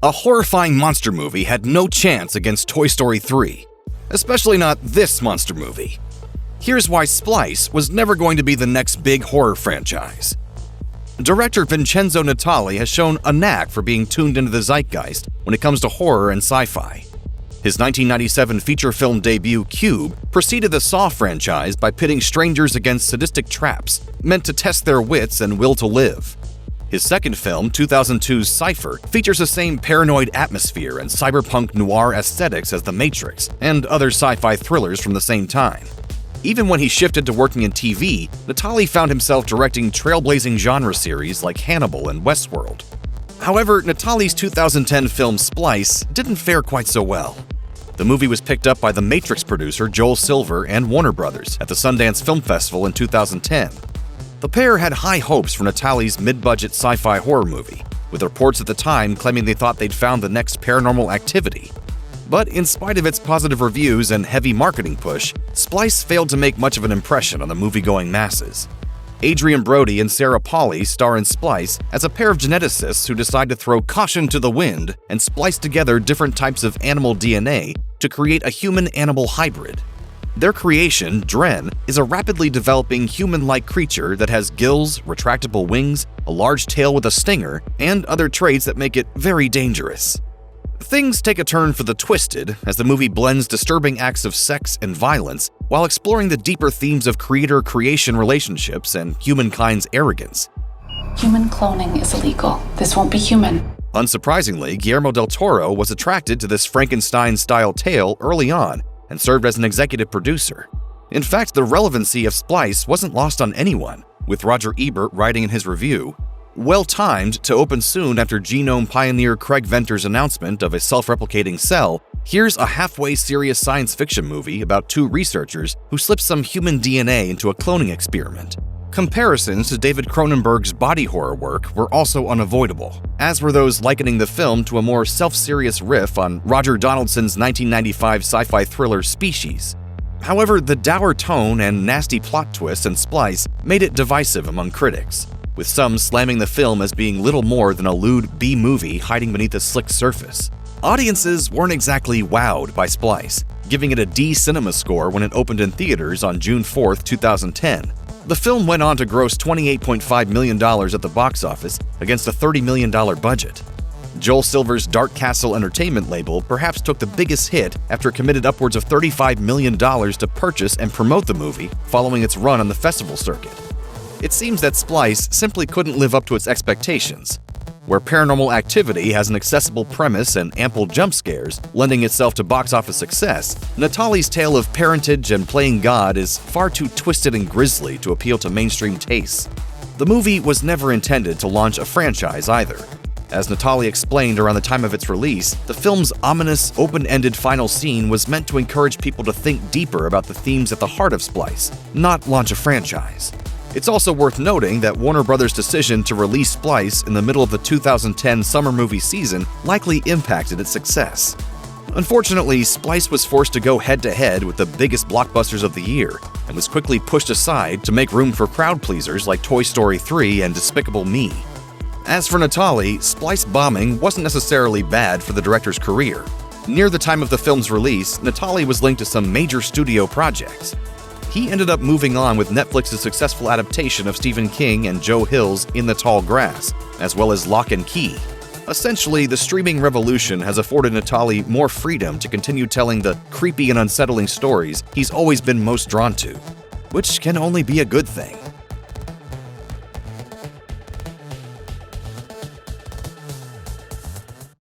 A horrifying monster movie had no chance against Toy Story 3, especially not this monster movie. Here's why Splice was never going to be the next big horror franchise. Director Vincenzo Natali has shown a knack for being tuned into the zeitgeist when it comes to horror and sci-fi. His 1997 feature film debut, Cube, preceded the Saw franchise by pitting strangers against sadistic traps meant to test their wits and will to live. His second film, 2002's Cypher, features the same paranoid atmosphere and cyberpunk noir aesthetics as The Matrix and other sci-fi thrillers from the same time. Even when he shifted to working in TV, Natali found himself directing trailblazing genre series like Hannibal and Westworld. However, Natali's 2010 film Splice didn't fare quite so well. The movie was picked up by The Matrix producer Joel Silver and Warner Brothers at the Sundance Film Festival in 2010. The pair had high hopes for Natali's mid-budget sci-fi horror movie, with reports at the time claiming they thought they'd found the next Paranormal Activity. But in spite of its positive reviews and heavy marketing push, Splice failed to make much of an impression on the movie-going masses. Adrien Brody and Sarah Polley star in Splice as a pair of geneticists who decide to throw caution to the wind and splice together different types of animal DNA to create a human-animal hybrid. Their creation, Adrien, is a rapidly developing human-like creature that has gills, retractable wings, a large tail with a stinger, and other traits that make it very dangerous. Things take a turn for the twisted as the movie blends disturbing acts of sex and violence while exploring the deeper themes of creator-creation relationships and humankind's arrogance. Human cloning is illegal. This won't be human. Unsurprisingly, Guillermo del Toro was attracted to this Frankenstein-style tale early on and served as an executive producer. In fact, the relevancy of Splice wasn't lost on anyone, with Roger Ebert writing in his review, "Well-timed to open soon after genome pioneer Craig Venter's announcement of a self-replicating cell, here's a halfway serious science fiction movie about two researchers who slip some human DNA into a cloning experiment." Comparisons to David Cronenberg's body horror work were also unavoidable, as were those likening the film to a more self-serious riff on Roger Donaldson's 1995 sci-fi thriller Species. However, the dour tone and nasty plot twist in Splice made it divisive among critics, with some slamming the film as being little more than a lewd B-movie hiding beneath a slick surface. Audiences weren't exactly wowed by Splice, giving it a D cinema score when it opened in theaters on June 4, 2010. The film went on to gross $28.5 million at the box office against a $30 million budget. Joel Silver's Dark Castle Entertainment label perhaps took the biggest hit after it committed upwards of $35 million to purchase and promote the movie following its run on the festival circuit. It seems that Splice simply couldn't live up to its expectations. Where Paranormal Activity has an accessible premise and ample jump scares, lending itself to box office success, Natali's tale of parentage and playing God is far too twisted and grisly to appeal to mainstream tastes. The movie was never intended to launch a franchise either. As Natali explained around the time of its release, the film's ominous, open-ended final scene was meant to encourage people to think deeper about the themes at the heart of Splice, not launch a franchise. It's also worth noting that Warner Brothers' decision to release Splice in the middle of the 2010 summer movie season likely impacted its success. Unfortunately, Splice was forced to go head-to-head with the biggest blockbusters of the year and was quickly pushed aside to make room for crowd-pleasers like Toy Story 3 and Despicable Me. As for Natali, Splice bombing wasn't necessarily bad for the director's career. Near the time of the film's release, Natali was linked to some major studio projects. He ended up moving on with Netflix's successful adaptation of Stephen King and Joe Hill's In the Tall Grass, as well as Lock and Key. Essentially, the streaming revolution has afforded Natali more freedom to continue telling the creepy and unsettling stories he's always been most drawn to, which can only be a good thing.